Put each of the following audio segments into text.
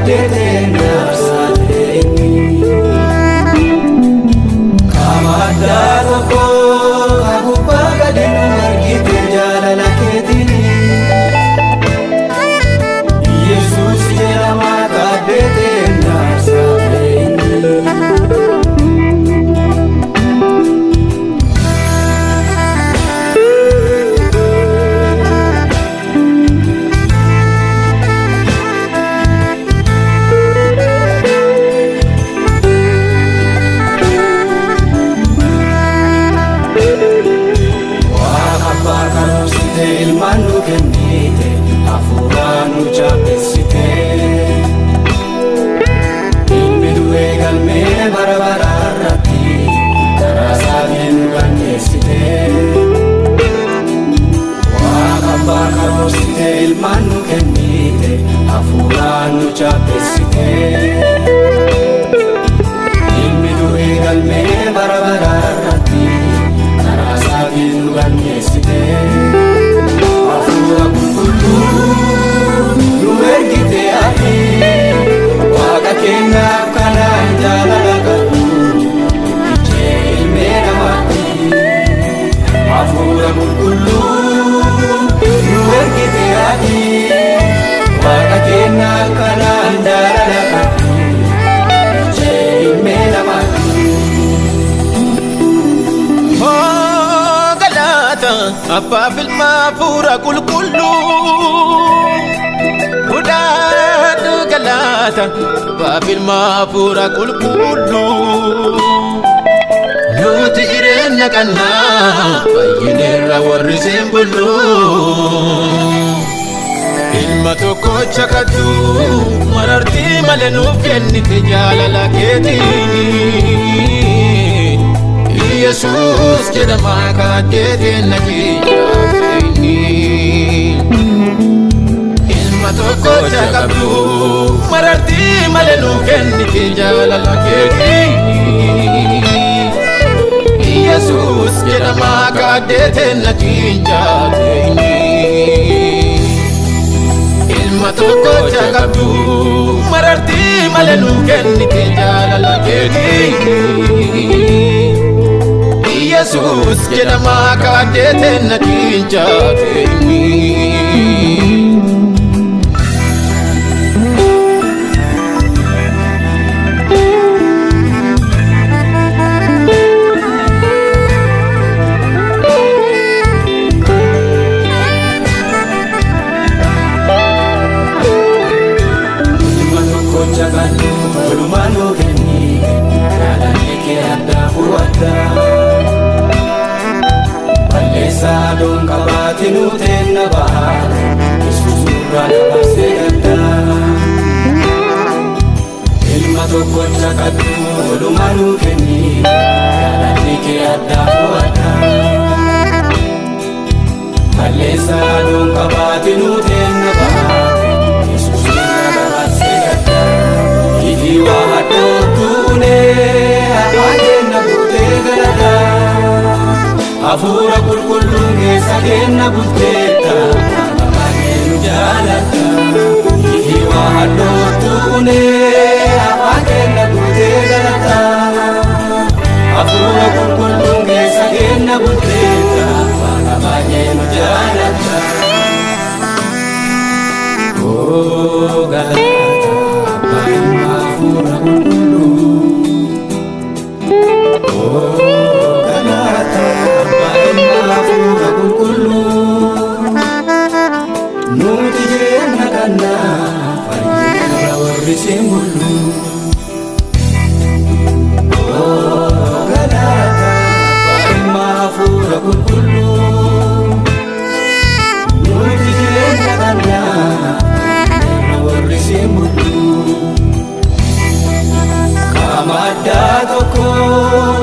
kadete narsateni kamada toko kagubaga dinu margite jalala ketini Jesus yerama kadete narsateni ilmanu kennite afuranu chapesite ilmi duwe galme barabararati tarasavinu gannesite waaqaba karosite ilmanu kennite afuranu chapesite ilmi duwe galme barabararati tarasavinu gannesite Nuergite ahi, waga kena kana jalala gatu, ije mera mati. Afura mulkulu, nuergite ahi, waga kena kana jalala gatu, ije mera mati. Oh galata, apa filma pura kul kullu. Babil mafura kul kullu nuti jireenya kanna fayyinirra warri simbullu ilma tokko chakatu mararti malee nuuf kennite jaalala keetiini Yesuus jedhama kadhete nageeyyaafeeni Toko chakabdu mararti malee nuuf kennite jaalala keetiini Yesuus jedhama kadhete nageeyyaafeeni ilma tokko chakabdu mararti malee nuuf kennite jaalala keetiini Yesuus jedhama kadhete nageeyyaafeeni Ulumanu keni kala neke ada huada Balesa don kabatinu tenna bahat Isusura nabasegada Ilma tokko chakatu ulumanu keni kala neke ada huada Balesa don kabatinu tenna bahat Iwa hatotune agenna bulte galata afura kulkulunge sagenna bulteta agenu jalata Iwa hatotune agenna bulte galata afura kulkulunge sagenna bulteta agenu jalata Oh galata Afura kulkulu Oh galata Baima afura kulkulu Nuti jireenya kanna fayyinirra warri simbullu Oh galata Baima afura kulkulu Nuti jireenya kanna fayyinirra warri simbullu Kamada toko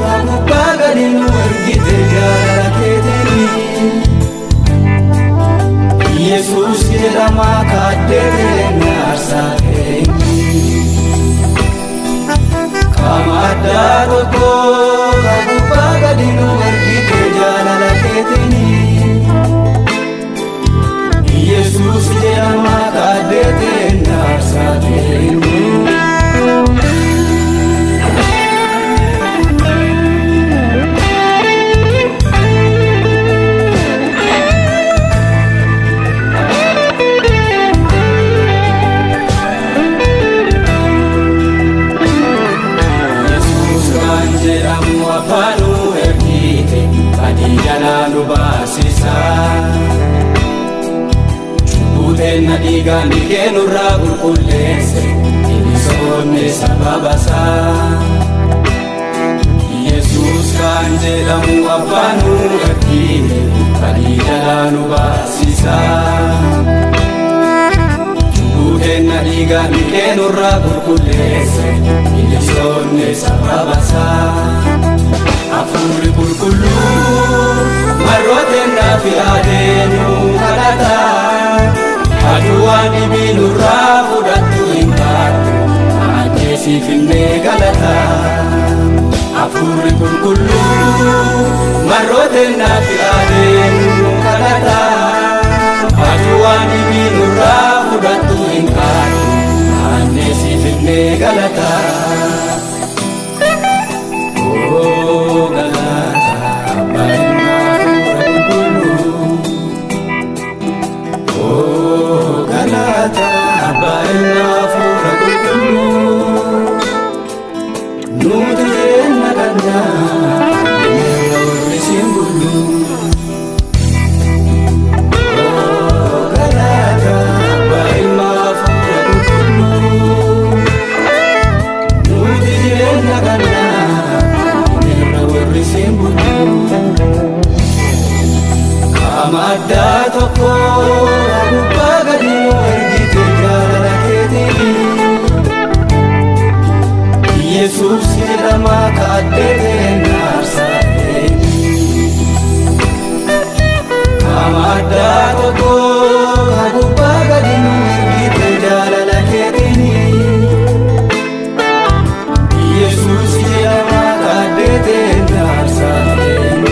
kagubaga dinu ergite jalala keteni dhiigaan kee nurraa qulqulleesse bilisoomne sababasaa. Yesuus kan jedhamu abbaan nu argine badii jalaa nu baasisa. Cubbuu keenya dhiigaan kee nurraa qulqulleesse bilisoomne sababasaa. Hafuurri qulqulluun marrootteennaaf yaadeenu kadhata. Aduwaan dhibii nurraa fudhattu hin baattu ajjeesiif illee galata. Hafuurri qulqulluun marrootteennaaf yaadeenu kadhata. Aduwaan dhibii nurraa fudhattu hin baattu ajjeesiif illee galata. Amadda tokko gubbaa gadi nu ergite jaalala keetiin. Yesuus jedhama kaaddeeteen aarsaadheen. Amadda tokko gubbaa gadi nu ergite jaalala keetiin. Yesuus jedhama kaaddeeteen aarsaadheen.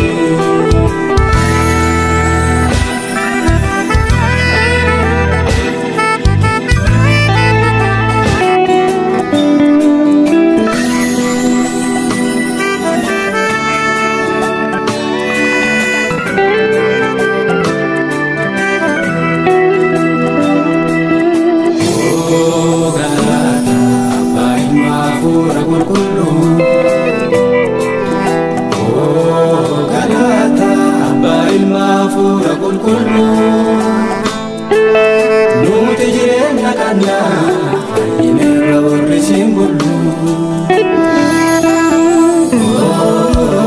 Nuti jireenya kana fayyineerra warri siin bullu.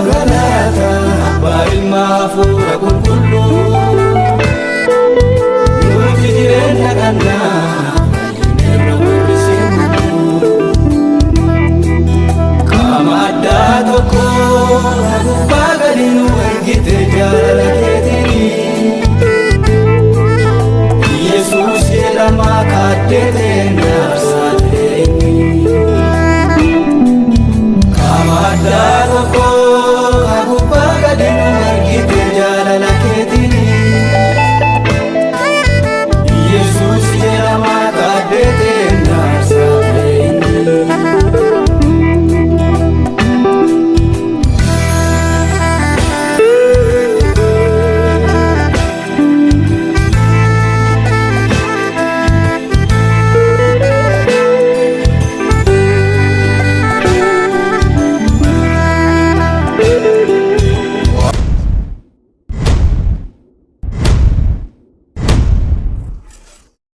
Galata abbaa ilmaa hafuura qulqulluu. Nuti jireenya kana fayyineerra warri siin bullu. Qaama addaa tokko gubbaa gadi nu ergite jaalala keetiin. Yesuus jedhama kaaddeeteen aarsaadheen. Qaama addaa